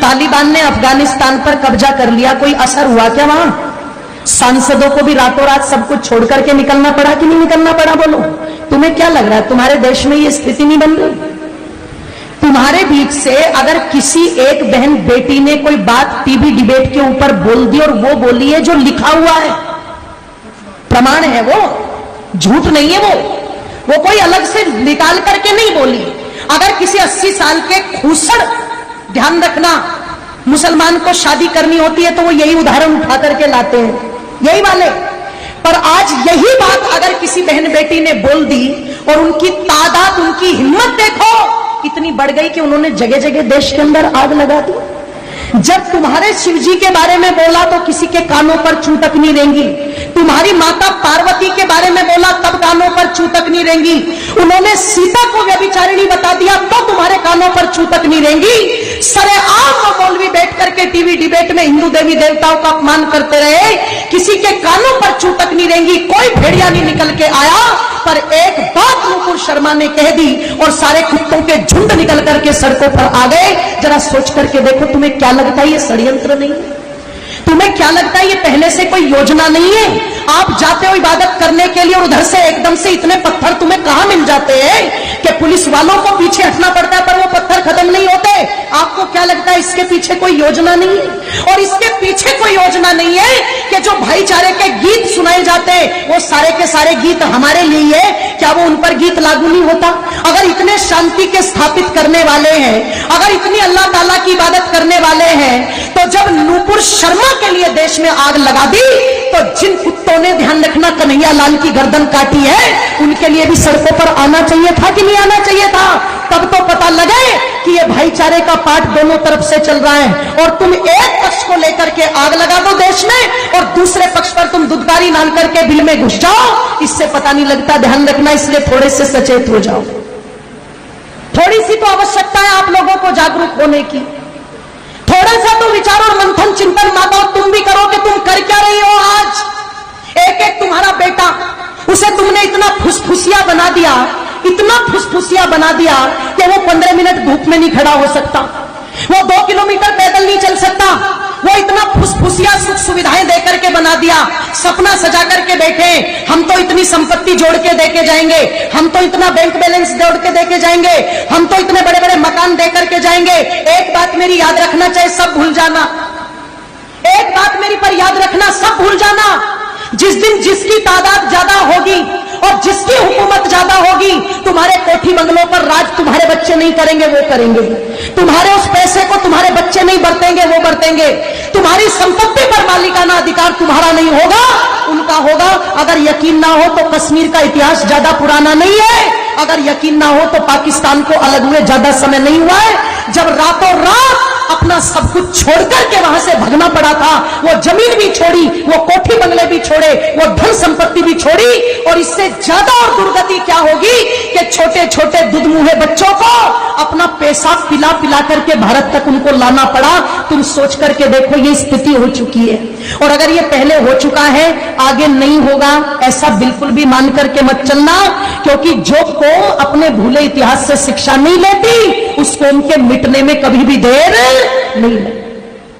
तालिबान ने अफगानिस्तान पर कब्जा कर लिया, कोई असर हुआ क्या वहां? सांसदों को भी रातों रात सब कुछ छोड़ करके निकलना पड़ा कि नहीं निकलना पड़ा? बोलो, तुम्हें क्या लग रहा है तुम्हारे देश में ये स्थिति नहीं बन रही? तुम्हारे बीच से अगर किसी एक बहन बेटी ने कोई बात टीवी डिबेट के ऊपर बोल दी और वो बोली है जो लिखा हुआ है, प्रमाण है, वो झूठ नहीं है, वो कोई अलग से निकाल करके नहीं बोली। अगर किसी 80 साल के खूसड़, ध्यान रखना, मुसलमान को शादी करनी होती है तो वो यही उदाहरण उठा करके लाते हैं, यही वाले। पर आज यही बात अगर किसी बहन बेटी ने बोल दी और उनकी तादाद, उनकी हिम्मत देखो इतनी बढ़ गई कि उन्होंने जगह जगह देश के अंदर आग लगा दी। जब तुम्हारे शिव जी के बारे में बोला तो किसी के कानों पर चू तक नहीं रेंगी। तुम्हारी माता पार्वती के बारे में बोला तब कानों पर चू तक नहीं रेंगी। उन्होंने सीता को व्यभिचारिणी बता दिया तो तुम्हारे कानों पर चू तक नहीं रेंगी। सरेआम मौलवी बैठ करके टीवी डिबेट में हिंदू देवी देवताओं का अपमान करते रहे, किसी के कानों पर चू तक नहीं रेंगी। कोई भेड़िया नहीं निकल के आया, पर एक बात नुपुर शर्मा ने कह दी और सारे कुत्तों के झुंड निकल करके सड़कों पर आ गए। जरा सोच करके देखो, तुम्हें क्या लगता है ये षड्यंत्र नहीं है? तुम्हें क्या लगता है ये पहले से कोई योजना नहीं है? आप जाते हो इबादत करने के लिए और उधर से एकदम से इतने पत्थर तुम्हें कहां मिल जाते हैं कि पुलिस वालों को पीछे हटना पड़ता है, पर वो पत्थर खत्म नहीं होते। आपको क्या लगता है इसके पीछे कोई योजना नहीं है? और इसके पीछे कोई योजना नहीं है कि जो भाईचारे के गीत सुनाए जाते हैं वो सारे के सारे गीत हमारे लिए है, क्या वो उन पर गीत लागू नहीं होता? अगर इतने शांति के स्थापित करने वाले हैं, अगर इतनी अल्लाह ताला की इबादत करने वाले हैं, तो जब नुपुर शर्मा के लिए देश में आग लगा दी तो जिन कुत्तों ने, ध्यान रखना, कन्हैया लाल की गर्दन काटी है, उनके लिए भी सड़कों पर आना चाहिए था कि नहीं आना चाहिए था? तब तो पता लगे कि ये भाईचारे का पाठ दोनों तरफ से चल रहा है। और तुम एक पक्ष को लेकर के आग लगा दो देश में और दूसरे पक्ष पर तुम दुधकारी नान करके बिल में घुस जाओ, इससे पता नहीं लगता। ध्यान रखना, इसलिए थोड़े से सचेत हो जाओ। थोड़ी सी तो आवश्यकता है आप लोगों को जागरूक होने की। थोड़ा सा तो विचार और मंथन, चिंतन माँ बाप तुम भी करो कि तुम कर क्या रही हो आज। एक एक तुम्हारा बेटा, उसे तुमने इतना फुसफुसिया बना दिया, इतना फुसफुसिया बना दिया कि वो 15 मिनट धूप में नहीं खड़ा हो सकता, वो 2 किलोमीटर पैदल नहीं चल सकता। वो इतना फुसफुसिया सुख सुविधाएं देकर के बना दिया, सपना सजा करके बैठे, हम तो इतनी संपत्ति जोड़ के देके जाएंगे, हम तो इतना बैंक बैलेंस जोड़ के देके जाएंगे, हम तो इतने बड़े बड़े मकान दे करके जाएंगे। एक बात मेरी याद रखना, चाहे सब भूल जाना, एक बात मेरी पर याद रखना, सब भूल जाना। जिस दिन जिसकी तादाद ज्यादा होगी और जिसकी हुकूमत ज्यादा होगी, तुम्हारे कोठी बंगलों पर राज तुम्हारे बच्चे नहीं करेंगे, वो करेंगे। तुम्हारे उस पैसे को तुम्हारे बच्चे नहीं बरतेंगे, वो बरतेंगे। तुम्हारी संपत्ति पर मालिकाना अधिकार तुम्हारा नहीं होगा, उनका होगा। अगर यकीन ना हो तो कश्मीर का इतिहास ज्यादा पुराना नहीं है, अगर यकीन ना हो तो पाकिस्तान को अलग हुए ज्यादा समय नहीं हुआ है, जब रातों रात अपना सब कुछ छोड़ करके वहां से भगना पड़ा था। वो जमीन भी छोड़ी, वो कोठी बंगले भी छोड़े, वो धन संपत्ति भी छोड़ी। और इससे ज्यादा और दुर्गति क्या होगी कि छोटे छोटे दूध मुहे बच्चों को अपना पेशाब पिला पिला करके भारत तक उनको लाना पड़ा। तुम सोच करके देखो, ये स्थिति हो चुकी है। और अगर ये पहले हो चुका है, आगे नहीं होगा, ऐसा बिल्कुल भी मान करके मत चलना, क्योंकि जो कौम अपने भूले इतिहास से शिक्षा नहीं लेती उसको उनके मिटने में कभी भी देर नहीं लगती।